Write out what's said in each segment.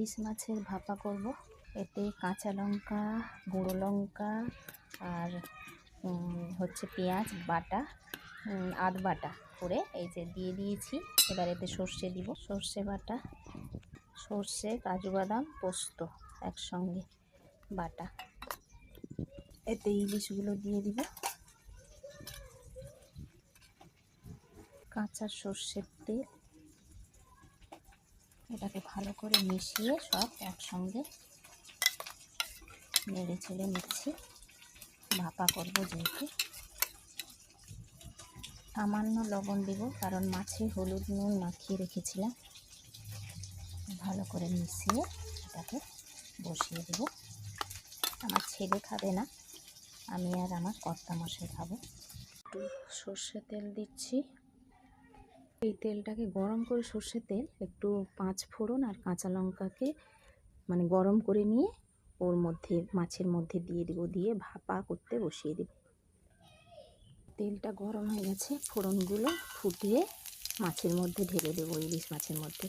ইলিশ মাছের ভাপা করব। এতে কাঁচা লঙ্কা, গুঁড়ো লঙ্কা আর হচ্ছে পেঁয়াজ বাটা, আধ বাটা করে এই যে দিয়ে দিয়েছি। এবার এতে সর্ষে দিব, সর্ষে বাটা, সর্ষে, কাজু বাদাম, পোস্ত একসঙ্গে বাটা। এতে ইলিশগুলো দিয়ে দিব, কাঁচা সর্ষের তেল, এটাকে ভালো করে মিশিয়ে সব একসঙ্গে নেড়ে চেড়ে নিচ্ছি। ভাপা করব যেহেতু। সামান্য লবণ দিব, কারণ মাছে হলুদ নুন মাখিয়ে রেখেছিলাম। ভালো করে মিশিয়ে এটাকে বসিয়ে দেব। আমার ছেলে খাবে না, আমি আর আমার কর্তামশাই খাবো। একটু সর্ষে তেল দিচ্ছি। এই তেলটাকে গরম করে, সর্ষের তেল একটু 5 ফোড়ন আর কাঁচা লঙ্কাকে মানে গরম করে নিয়ে ওর মধ্যে মাছের মধ্যে দিয়ে দেবো, দিয়ে ভাপা করতে বসিয়ে দেব। তেলটা গরম হয়ে গেছে, ফোড়নগুলো ফুটিয়ে মাছের মধ্যে ঢেলে দেবো, ইলিশ মাছের মধ্যে।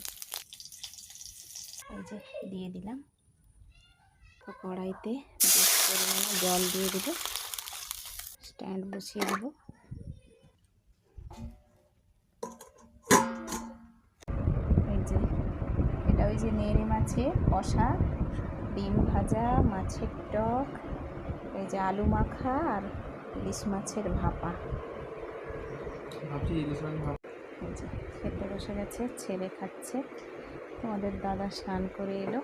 এই যে দিয়ে দিলাম। তো কড়াইতে বেশ পরিমাণে জল দিয়ে দেবো, স্ট্যান্ড বসিয়ে দেবো। এই যে এটা ওই যে নেড়ে মাছের কষা, ডিম ভাজা, মাছের টক, এই যে আলু মাখা আর ইলিশ মাছের ভাপা। এই যে খেতে বসে গেছে, ছেলে খাচ্ছে। তোমাদের দাদা স্নান করে এলো।